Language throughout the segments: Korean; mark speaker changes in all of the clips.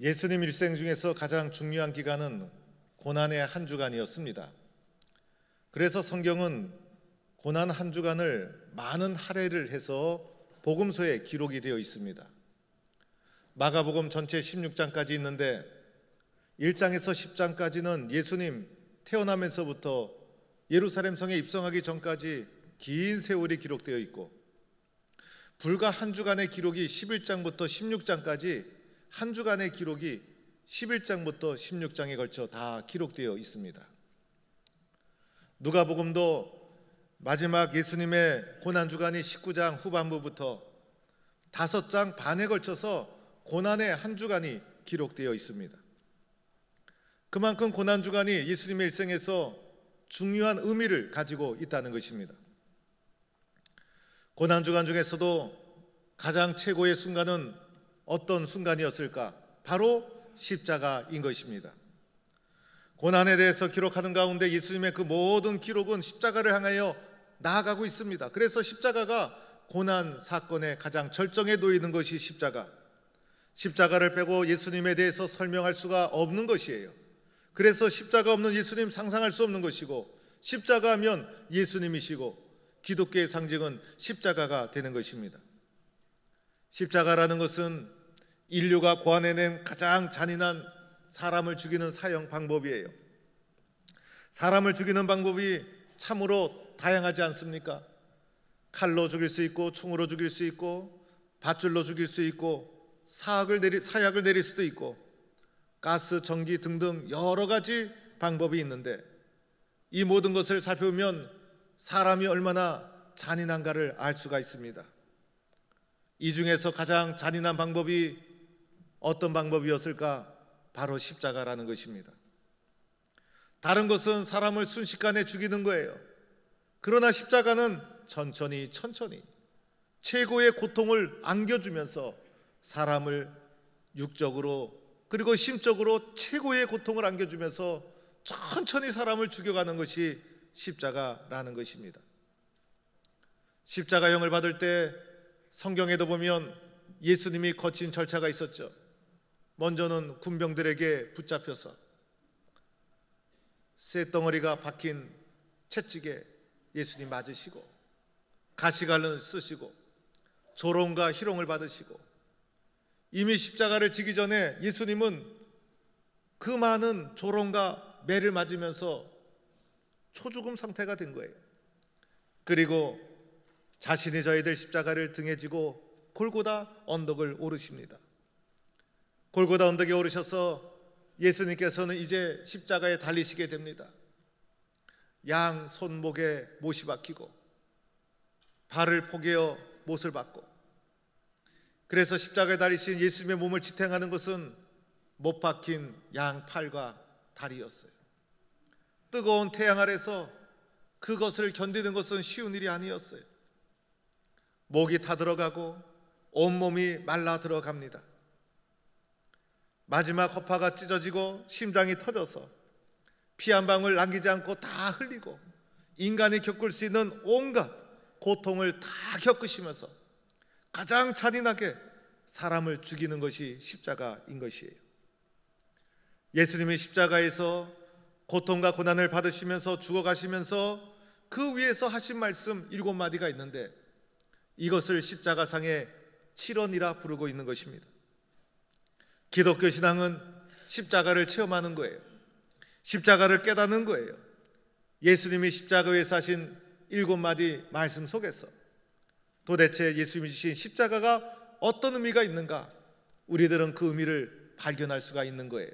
Speaker 1: 예수님 일생 중에서 가장 중요한 기간은 고난의 한 주간이었습니다. 그래서 성경은 고난 한 주간을 많은 할애를 해서 복음서에 기록이 되어 있습니다. 마가복음 전체 16장까지 있는데 1장에서 10장까지는 예수님 태어나면서부터 예루살렘 성에 입성하기 전까지 긴 세월이 기록되어 있고, 불과 한 주간의 기록이 11장부터 16장까지 한 주간의 기록이 11장부터 16장에 걸쳐 다 기록되어 있습니다. 누가복음도 마지막 예수님의 고난주간이 19장 후반부부터 5장 반에 걸쳐서 고난의 한 주간이 기록되어 있습니다. 그만큼 고난주간이 예수님의 일생에서 중요한 의미를 가지고 있다는 것입니다. 고난주간 중에서도 가장 최고의 순간은 어떤 순간이었을까? 바로 십자가인 것입니다. 고난에 대해서 기록하는 가운데 예수님의 그 모든 기록은 십자가를 향하여 나아가고 있습니다. 그래서 십자가가 고난 사건의 가장 절정에 놓이는 것이 십자가를 빼고 예수님에 대해서 설명할 수가 없는 것이에요. 그래서 십자가 없는 예수님 상상할 수 없는 것이고, 십자가 하면 예수님이시고 기독교의 상징은 십자가가 되는 것입니다. 십자가라는 것은 인류가 고안해낸 가장 잔인한 사람을 죽이는 사형 방법이에요. 사람을 죽이는 방법이 참으로 다양하지 않습니까? 칼로 죽일 수 있고, 총으로 죽일 수 있고, 밧줄로 죽일 수 있고, 사약을 내릴 수도 있고, 가스, 전기 등등 여러 가지 방법이 있는데, 이 모든 것을 살펴보면 사람이 얼마나 잔인한가를 알 수가 있습니다. 이 중에서 가장 잔인한 방법이 어떤 방법이었을까? 바로 십자가라는 것입니다. 다른 것은 사람을 순식간에 죽이는 거예요. 그러나 십자가는 천천히 최고의 고통을 안겨주면서 사람을 육적으로 그리고 심적으로 최고의 고통을 안겨주면서 천천히 사람을 죽여가는 것이 십자가라는 것입니다. 십자가형을 받을 때 성경에도 보면 예수님이 거친 절차가 있었죠. 먼저는 군병들에게 붙잡혀서 쇠덩어리가 박힌 채찍에 예수님 맞으시고, 가시관을 쓰시고, 조롱과 희롱을 받으시고, 이미 십자가를 지기 전에 예수님은 그 많은 조롱과 매를 맞으면서 초죽음 상태가 된 거예요. 그리고 자신이 져야 될 십자가를 등에 지고 골고다 언덕을 오르십니다. 골고다 언덕에 오르셔서 예수님께서는 이제 십자가에 달리시게 됩니다. 양 손목에 못이 박히고 발을 포개어 못을 받고, 그래서 십자가에 달리신 예수님의 몸을 지탱하는 것은 못 박힌 양 팔과 다리였어요. 뜨거운 태양 아래서 그것을 견디는 것은 쉬운 일이 아니었어요. 목이 타들어가고 온몸이 말라 들어갑니다. 마지막 허파가 찢어지고 심장이 터져서 피 한 방울 남기지 않고 다 흘리고 인간이 겪을 수 있는 온갖 고통을 다 겪으시면서 가장 잔인하게 사람을 죽이는 것이 십자가인 것이에요. 예수님이 십자가에서 고통과 고난을 받으시면서 죽어가시면서 그 위에서 하신 말씀 7마디가 있는데, 이것을 십자가상의 칠언이라 부르고 있는 것입니다. 기독교 신앙은 십자가를 체험하는 거예요. 십자가를 깨닫는 거예요. 예수님이 십자가 위에서 하신 7마디 말씀 속에서 도대체 예수님이 주신 십자가가 어떤 의미가 있는가, 우리들은 그 의미를 발견할 수가 있는 거예요.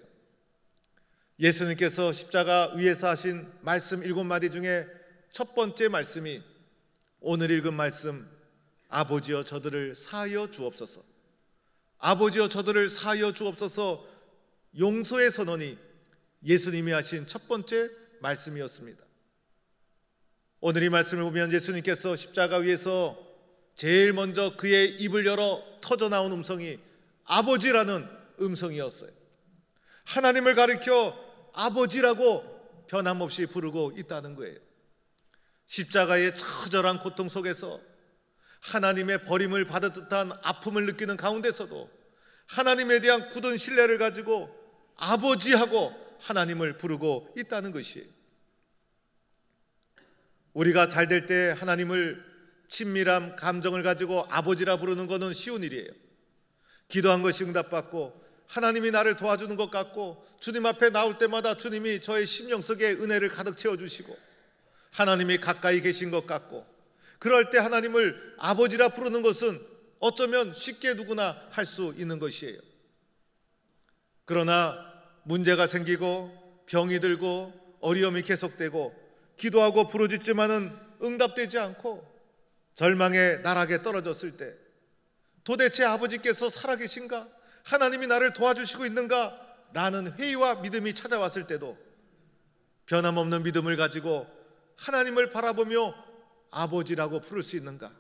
Speaker 1: 예수님께서 십자가 위에서 하신 말씀 7마디 중에 첫 번째 말씀이 오늘 읽은 말씀, 아버지여 저들을 사하여 주옵소서. 아버지여 저들을 사하여 주옵소서, 용서의 선언이 예수님이 하신 첫 번째 말씀이었습니다. 오늘 이 말씀을 보면 예수님께서 십자가 위에서 제일 먼저 그의 입을 열어 터져나온 음성이 아버지라는 음성이었어요. 하나님을 가리켜 아버지라고 변함없이 부르고 있다는 거예요. 십자가의 처절한 고통 속에서 하나님의 버림을 받을 듯한 아픔을 느끼는 가운데서도 하나님에 대한 굳은 신뢰를 가지고 아버지하고 하나님을 부르고 있다는 것이에요. 우리가 잘 될 때 하나님을 친밀함, 감정을 가지고 아버지라 부르는 것은 쉬운 일이에요. 기도한 것이 응답받고 하나님이 나를 도와주는 것 같고 주님 앞에 나올 때마다 주님이 저의 심령 속에 은혜를 가득 채워주시고 하나님이 가까이 계신 것 같고, 그럴 때 하나님을 아버지라 부르는 것은 어쩌면 쉽게 누구나 할 수 있는 것이에요. 그러나 문제가 생기고 병이 들고 어려움이 계속되고 기도하고 부르짖지만은 응답되지 않고 절망의 나락에 떨어졌을 때 도대체 아버지께서 살아계신가? 하나님이 나를 도와주시고 있는가? 라는 회의와 믿음이 찾아왔을 때도 변함없는 믿음을 가지고 하나님을 바라보며 아버지라고 부를 수 있는가?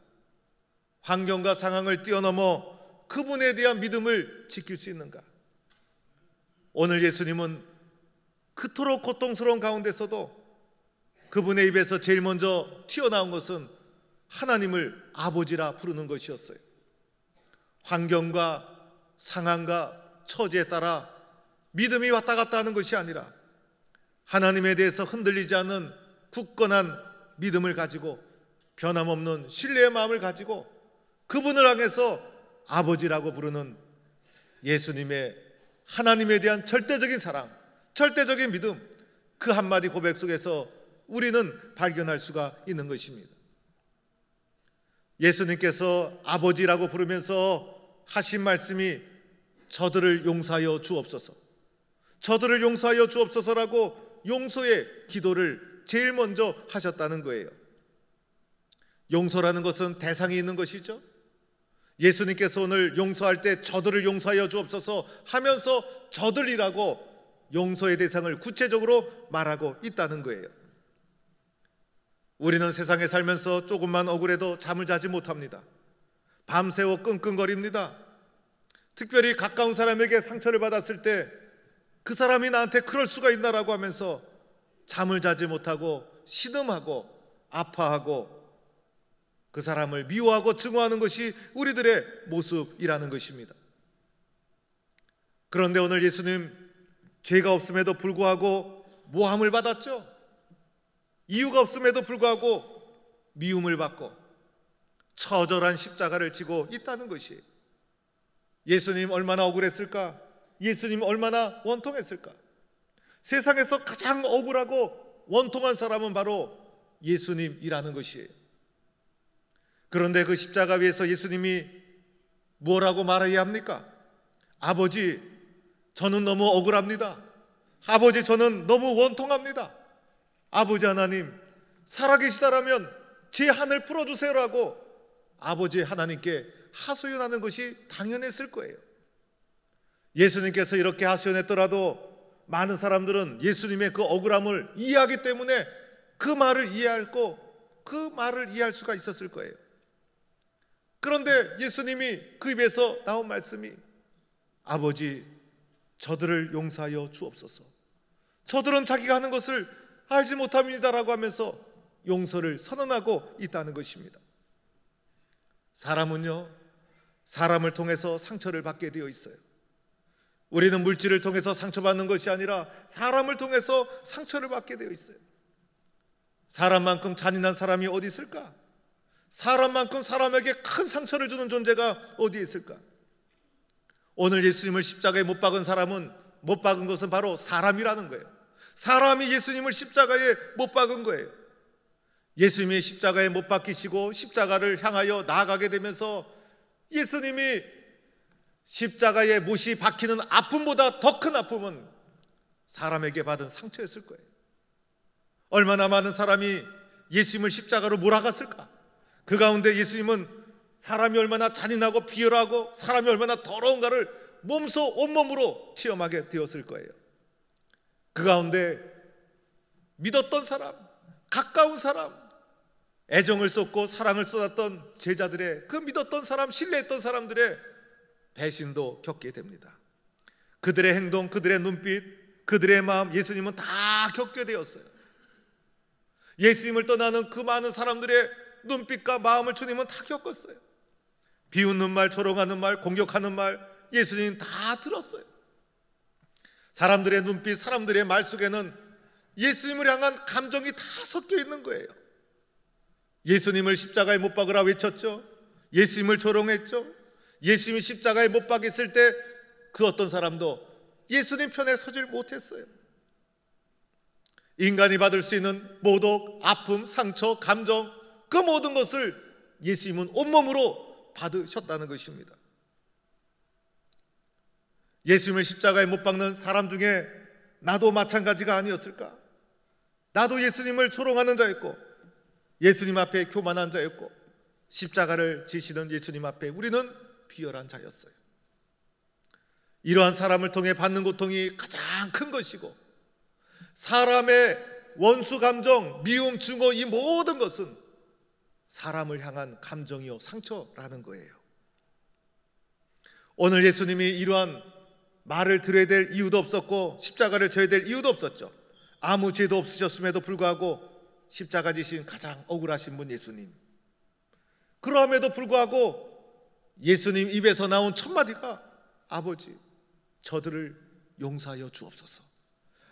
Speaker 1: 환경과 상황을 뛰어넘어 그분에 대한 믿음을 지킬 수 있는가? 오늘 예수님은 그토록 고통스러운 가운데서도 그분의 입에서 제일 먼저 튀어나온 것은 하나님을 아버지라 부르는 것이었어요. 환경과 상황과 처지에 따라 믿음이 왔다 갔다 하는 것이 아니라 하나님에 대해서 흔들리지 않는 굳건한 믿음을 가지고 변함없는 신뢰의 마음을 가지고 그분을 향해서 아버지라고 부르는 예수님의 하나님에 대한 절대적인 사랑, 절대적인 믿음, 그 한마디 고백 속에서 우리는 발견할 수가 있는 것입니다. 예수님께서 아버지라고 부르면서 하신 말씀이 저들을 용서하여 주옵소서, 저들을 용서하여 주옵소서라고 용서의 기도를 제일 먼저 하셨다는 거예요. 용서라는 것은 대상이 있는 것이죠. 예수님께서 오늘 용서할 때 저들을 용서하여 주옵소서 하면서 저들이라고 용서의 대상을 구체적으로 말하고 있다는 거예요. 우리는 세상에 살면서 조금만 억울해도 잠을 자지 못합니다. 밤새워 끙끙거립니다. 특별히 가까운 사람에게 상처를 받았을 때 그 사람이 나한테 그럴 수가 있나라고 하면서 잠을 자지 못하고 신음하고 아파하고 그 사람을 미워하고 증오하는 것이 우리들의 모습이라는 것입니다. 그런데 오늘 예수님 죄가 없음에도 불구하고 모함을 받았죠. 이유가 없음에도 불구하고 미움을 받고 처절한 십자가를 지고 있다는 것이에요. 예수님 얼마나 억울했을까? 예수님 얼마나 원통했을까? 세상에서 가장 억울하고 원통한 사람은 바로 예수님이라는 것이에요. 그런데 그 십자가 위에서 예수님이 뭐라고 말해야 합니까? 아버지, 저는 너무 억울합니다. 아버지, 저는 너무 원통합니다. 아버지 하나님, 살아계시다라면 제 한을 풀어주세요라고 아버지 하나님께 하소연하는 것이 당연했을 거예요. 예수님께서 이렇게 하소연했더라도 많은 사람들은 예수님의 그 억울함을 이해하기 때문에 그 말을 이해하고 그 말을 이해할 수가 있었을 거예요. 그런데 예수님이 그 입에서 나온 말씀이 아버지, 저들을 용서하여 주옵소서, 저들은 자기가 하는 것을 알지 못합니다라고 하면서 용서를 선언하고 있다는 것입니다. 사람은요, 사람을 통해서 상처를 받게 되어 있어요. 우리는 물질을 통해서 상처받는 것이 아니라 사람을 통해서 상처를 받게 되어 있어요. 사람만큼 잔인한 사람이 어디 있을까? 사람만큼 사람에게 큰 상처를 주는 존재가 어디 있을까? 오늘 예수님을 십자가에 못 박은 사람은, 못 박은 것은 바로 사람이라는 거예요. 사람이 예수님을 십자가에 못 박은 거예요. 예수님이 십자가에 못 박히시고 십자가를 향하여 나아가게 되면서 예수님이 십자가에 못이 박히는 아픔보다 더 큰 아픔은 사람에게 받은 상처였을 거예요. 얼마나 많은 사람이 예수님을 십자가로 몰아갔을까? 그 가운데 예수님은 사람이 얼마나 잔인하고 비열하고 사람이 얼마나 더러운가를 온몸으로 체험하게 되었을 거예요. 그 가운데 믿었던 사람, 가까운 사람, 애정을 쏟고 사랑을 쏟았던 제자들의, 그 믿었던 사람, 신뢰했던 사람들의 배신도 겪게 됩니다. 그들의 행동, 그들의 눈빛, 그들의 마음, 예수님은 다 겪게 되었어요. 예수님을 떠나는 그 많은 사람들의 눈빛과 마음을 주님은 다 겪었어요. 비웃는 말, 조롱하는 말, 공격하는 말, 예수님 다 들었어요. 사람들의 눈빛, 사람들의 말 속에는 예수님을 향한 감정이 다 섞여 있는 거예요. 예수님을 십자가에 못 박으라 외쳤죠. 예수님을 조롱했죠. 예수님이 십자가에 못 박혔을 때 그 어떤 사람도 예수님 편에 서질 못했어요. 인간이 받을 수 있는 모독, 아픔, 상처, 감정, 그 모든 것을 예수님은 온몸으로 받으셨다는 것입니다. 예수님을 십자가에 못 박는 사람 중에 나도 마찬가지가 아니었을까? 나도 예수님을 조롱하는 자였고, 예수님 앞에 교만한 자였고, 십자가를 지시는 예수님 앞에 우리는 비열한 자였어요. 이러한 사람을 통해 받는 고통이 가장 큰 것이고, 사람의 원수 감정, 미움, 증오, 이 모든 것은 사람을 향한 감정이요 상처라는 거예요. 오늘 예수님이 이러한 말을 들어야 될 이유도 없었고 십자가를 져야 될 이유도 없었죠. 아무 죄도 없으셨음에도 불구하고 십자가 지신 가장 억울하신 분 예수님. 그럼에도 불구하고 예수님 입에서 나온 첫 마디가 아버지, 저들을 용서하여 주옵소서.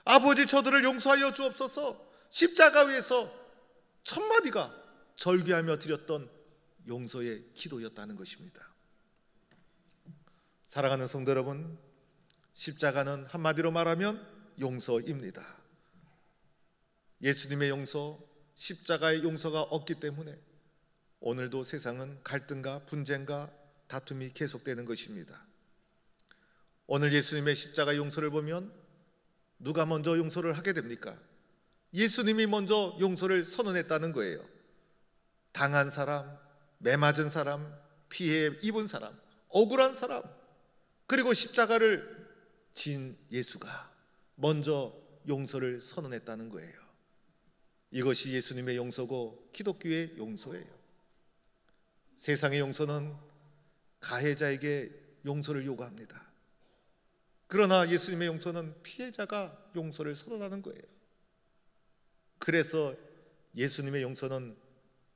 Speaker 1: 아버지, 저들을 용서하여 주옵소서. 십자가 위에서 첫 마디가 절규하며 드렸던 용서의 기도였다는 것입니다. 사랑하는 성도 여러분, 십자가는 한마디로 말하면 용서입니다. 예수님의 용서, 십자가의 용서가 없기 때문에 오늘도 세상은 갈등과 분쟁과 다툼이 계속되는 것입니다. 오늘 예수님의 십자가 용서를 보면 누가 먼저 용서를 하게 됩니까? 예수님이 먼저 용서를 선언했다는 거예요. 당한 사람, 매맞은 사람, 피해 입은 사람, 억울한 사람, 그리고 십자가를 진 예수가 먼저 용서를 선언했다는 거예요. 이것이 예수님의 용서고 기독교의 용서예요. 세상의 용서는 가해자에게 용서를 요구합니다. 그러나 예수님의 용서는 피해자가 용서를 선언하는 거예요. 그래서 예수님의 용서는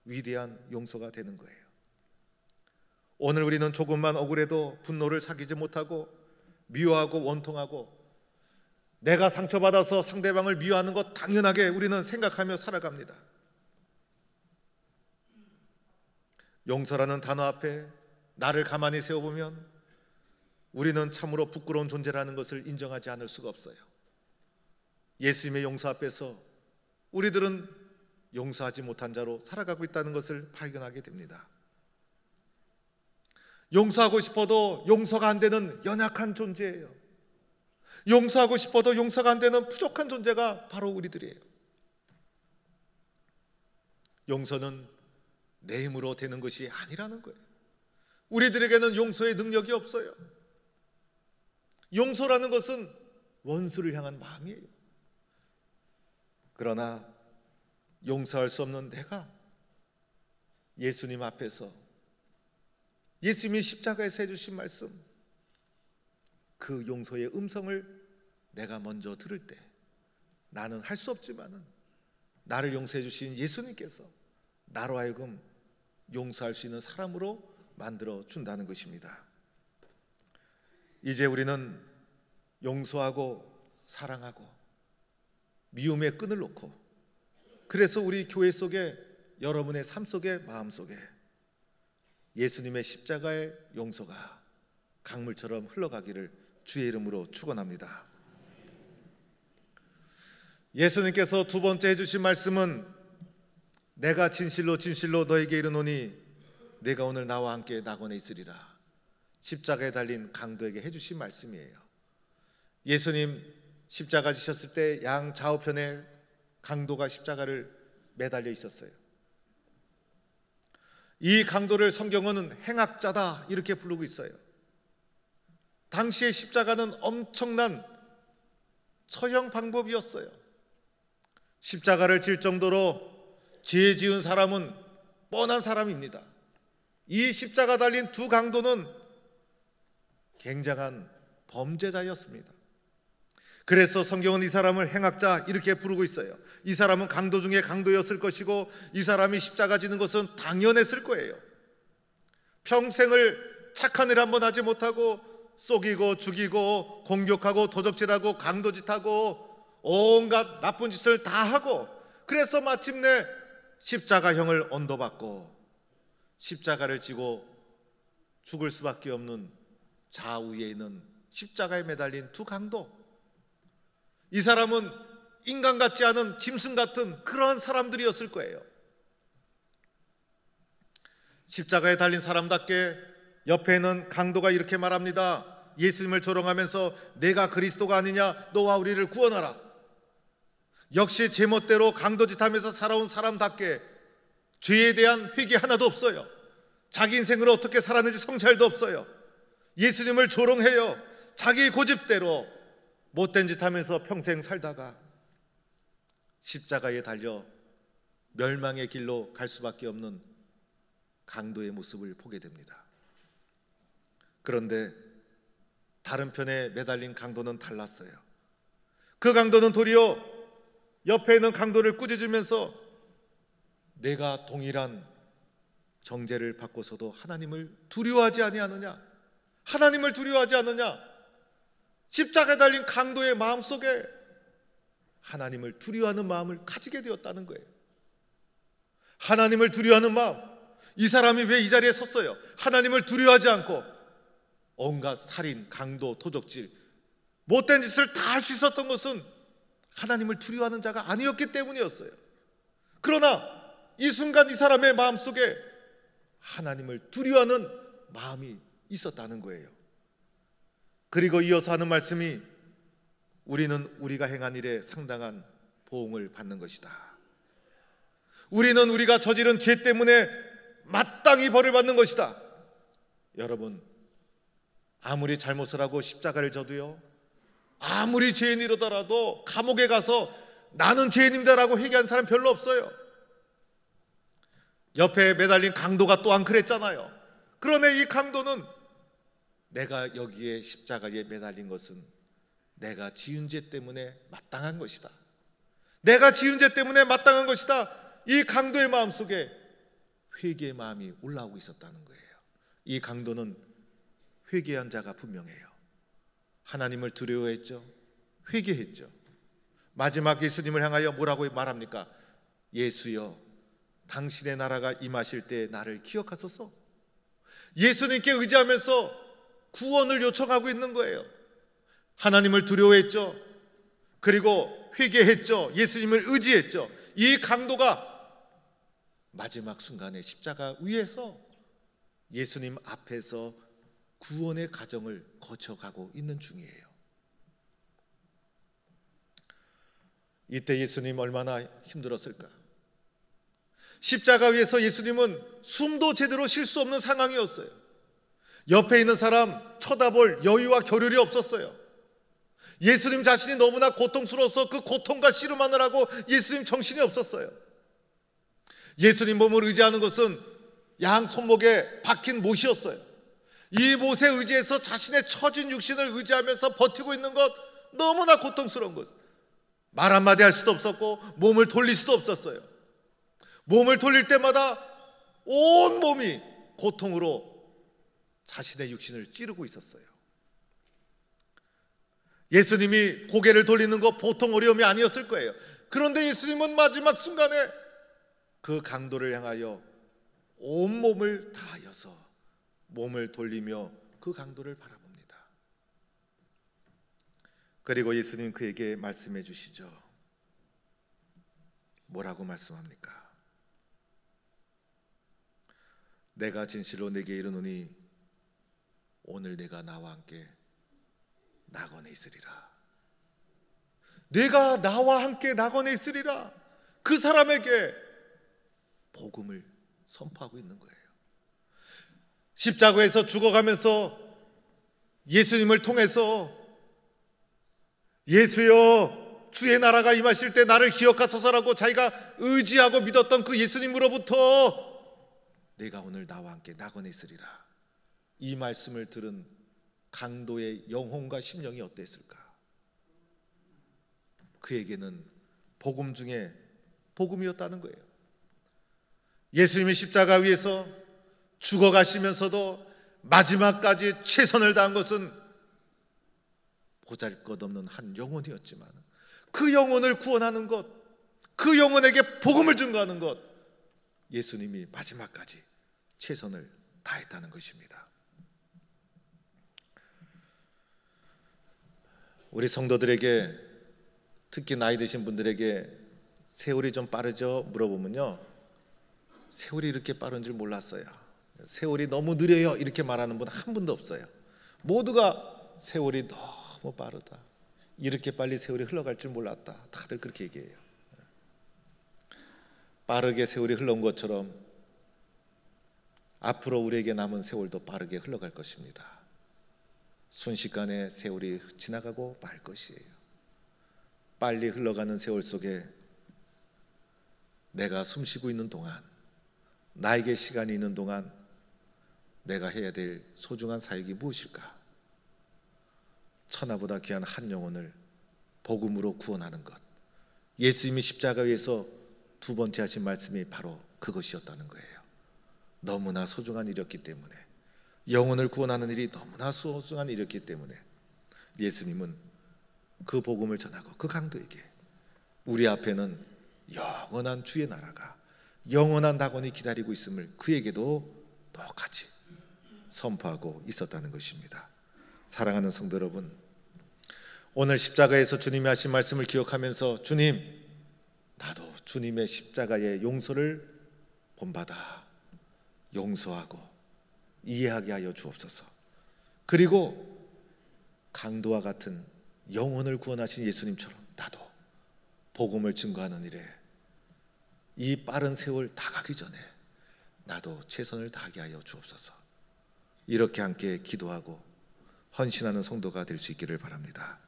Speaker 1: 위대한 용서가 되는 거예요. 오늘 우리는 조금만 억울해도 분노를 사귀지 못하고 미워하고 원통하고 내가 상처받아서 상대방을 미워하는 것 당연하게 우리는 생각하며 살아갑니다. 용서라는 단어 앞에 나를 가만히 세워보면 우리는 참으로 부끄러운 존재라는 것을 인정하지 않을 수가 없어요. 예수님의 용서 앞에서 우리들은 용서하지 못한 자로 살아가고 있다는 것을 발견하게 됩니다. 용서하고 싶어도 용서가 안 되는 연약한 존재예요. 용서하고 싶어도 용서가 안 되는 부족한 존재가 바로 우리들이에요. 용서는 내 힘으로 되는 것이 아니라는 거예요. 우리들에게는 용서의 능력이 없어요. 용서라는 것은 원수를 향한 마음이에요. 그러나 용서할 수 없는 내가 예수님 앞에서 예수님이 십자가에서 해주신 말씀, 그 용서의 음성을 내가 먼저 들을 때 나는 할 수 없지만은 나를 용서해 주신 예수님께서 나로 하여금 용서할 수 있는 사람으로 만들어 준다는 것입니다. 이제 우리는 용서하고 사랑하고 미움의 끈을 놓고, 그래서 우리 교회 속에, 여러분의 삶 속에, 마음 속에 예수님의 십자가의 용서가 강물처럼 흘러가기를 주의 이름으로 축원합니다. 예수님께서 두 번째 해주신 말씀은 내가 진실로 진실로 너에게 이르노니 내가 오늘 나와 함께 낙원에 있으리라. 십자가에 달린 강도에게 해주신 말씀이에요. 예수님 십자가 지셨을 때 양 좌우편에 강도가 십자가를 매달려 있었어요. 이 강도를 성경은 행악자다 이렇게 부르고 있어요. 당시의 십자가는 엄청난 처형 방법이었어요. 십자가를 질 정도로 죄 지은 사람은 뻔한 사람입니다. 이 십자가 달린 두 강도는 굉장한 범죄자였습니다. 그래서 성경은 이 사람을 행악자 이렇게 부르고 있어요. 이 사람은 강도 중에 강도였을 것이고 이 사람이 십자가 지는 것은 당연했을 거예요. 평생을 착한 일 한번 하지 못하고 속이고 죽이고 공격하고 도적질하고 강도짓하고 온갖 나쁜 짓을 다 하고, 그래서 마침내 십자가형을 언도받고 십자가를 지고 죽을 수밖에 없는 좌우에 있는 십자가에 매달린 두 강도. 이 사람은 인간 같지 않은 짐승 같은 그러한 사람들이었을 거예요. 십자가에 달린 사람답게 옆에 있는 강도가 이렇게 말합니다. 예수님을 조롱하면서 내가 그리스도가 아니냐, 너와 우리를 구원하라. 역시 제멋대로 강도짓하면서 살아온 사람답게 죄에 대한 회개 하나도 없어요. 자기 인생을 어떻게 살았는지 성찰도 없어요. 예수님을 조롱해요. 자기 고집대로 못된 짓 하면서 평생 살다가 십자가에 달려 멸망의 길로 갈 수밖에 없는 강도의 모습을 보게 됩니다. 그런데 다른 편에 매달린 강도는 달랐어요. 그 강도는 도리어 옆에 있는 강도를 꾸짖으면서 내가 동일한 정죄를 받고서도 하나님을 두려워하지 아니하느냐, 하나님을 두려워하지 않느냐. 십자가에 달린 강도의 마음속에 하나님을 두려워하는 마음을 가지게 되었다는 거예요. 하나님을 두려워하는 마음. 이 사람이 왜 이 자리에 섰어요? 하나님을 두려워하지 않고 온갖 살인, 강도, 도적질, 못된 짓을 다 할 수 있었던 것은 하나님을 두려워하는 자가 아니었기 때문이었어요. 그러나 이 순간 이 사람의 마음속에 하나님을 두려워하는 마음이 있었다는 거예요. 그리고 이어서 하는 말씀이 우리는 우리가 행한 일에 상당한 보응을 받는 것이다. 우리는 우리가 저지른 죄 때문에 마땅히 벌을 받는 것이다. 여러분, 아무리 잘못을 하고 십자가를 져도요, 아무리 죄인이라더라도 감옥에 가서 나는 죄인입니다라고 회개한 사람 별로 없어요. 옆에 매달린 강도가 또한 그랬잖아요. 그러나 이 강도는 내가 여기에 십자가에 매달린 것은 내가 지은 죄 때문에 마땅한 것이다. 내가 지은 죄 때문에 마땅한 것이다. 이 강도의 마음속에 회개의 마음이 올라오고 있었다는 거예요. 이 강도는 회개한 자가 분명해요. 하나님을 두려워했죠. 회개했죠. 마지막 예수님을 향하여 뭐라고 말합니까? 예수여, 당신의 나라가 임하실 때 나를 기억하소서. 예수님께 의지하면서 구원을 요청하고 있는 거예요. 하나님을 두려워했죠. 그리고 회개했죠. 예수님을 의지했죠. 이 강도가 마지막 순간에 십자가 위에서 예수님 앞에서 구원의 과정을 거쳐가고 있는 중이에요. 이때 예수님 얼마나 힘들었을까? 십자가 위에서 예수님은 숨도 제대로 쉴 수 없는 상황이었어요. 옆에 있는 사람 쳐다볼 여유와 겨를이 없었어요. 예수님 자신이 너무나 고통스러워서 그 고통과 씨름하느라고 예수님 정신이 없었어요. 예수님 몸을 의지하는 것은 양 손목에 박힌 못이었어요. 이 못에 의지해서 자신의 처진 육신을 의지하면서 버티고 있는 것, 너무나 고통스러운 것. 말 한마디 할 수도 없었고 몸을 돌릴 수도 없었어요. 몸을 돌릴 때마다 온 몸이 고통으로 자신의 육신을 찌르고 있었어요. 예수님이 고개를 돌리는 거 보통 어려움이 아니었을 거예요. 그런데 예수님은 마지막 순간에 그 강도를 향하여 온몸을 다하여서 몸을 돌리며 그 강도를 바라봅니다. 그리고 예수님 그에게 말씀해 주시죠. 뭐라고 말씀합니까? 내가 진실로 내게 이르노니 오늘 내가 나와 함께 낙원에 있으리라. 내가 나와 함께 낙원에 있으리라. 그 사람에게 복음을 선포하고 있는 거예요. 십자가에서 죽어가면서 예수님을 통해서 예수여 주의 나라가 임하실 때 나를 기억하소서라고 자기가 의지하고 믿었던 그 예수님으로부터 내가 오늘 나와 함께 낙원에 있으리라, 이 말씀을 들은 강도의 영혼과 심령이 어땠을까? 그에게는 복음 중에 복음이었다는 거예요. 예수님이 십자가 위에서 죽어가시면서도 마지막까지 최선을 다한 것은 보잘것없는 한 영혼이었지만 그 영혼을 구원하는 것, 그 영혼에게 복음을 증거하는 것, 예수님이 마지막까지 최선을 다했다는 것입니다. 우리 성도들에게, 특히 나이 드신 분들에게 세월이 좀 빠르죠? 물어보면요, 세월이 이렇게 빠른 줄 몰랐어요. 세월이 너무 느려요. 이렇게 말하는 분 한 분도 없어요. 모두가 세월이 너무 빠르다, 이렇게 빨리 세월이 흘러갈 줄 몰랐다, 다들 그렇게 얘기해요. 빠르게 세월이 흘러온 것처럼 앞으로 우리에게 남은 세월도 빠르게 흘러갈 것입니다. 순식간에 세월이 지나가고 말 것이에요. 빨리 흘러가는 세월 속에 내가 숨쉬고 있는 동안, 나에게 시간이 있는 동안 내가 해야 될 소중한 사역이 무엇일까? 천하보다 귀한 한 영혼을 복음으로 구원하는 것, 예수님이 십자가에서 두 번째 하신 말씀이 바로 그것이었다는 거예요. 너무나 소중한 일이었기 때문에, 영혼을 구원하는 일이 너무나 소중한 일이었기 때문에 예수님은 그 복음을 전하고 그 강도에게 우리 앞에는 영원한 주의 나라가, 영원한 낙원이 기다리고 있음을 그에게도 똑같이 선포하고 있었다는 것입니다. 사랑하는 성도 여러분, 오늘 십자가에서 주님이 하신 말씀을 기억하면서, 주님, 나도 주님의 십자가의 용서를 본받아 용서하고 이해하게 하여 주옵소서. 그리고 강도와 같은 영혼을 구원하신 예수님처럼 나도 복음을 증거하는 일에 이 빠른 세월 다 가기 전에 나도 최선을 다하게 하여 주옵소서. 이렇게 함께 기도하고 헌신하는 성도가 될 수 있기를 바랍니다.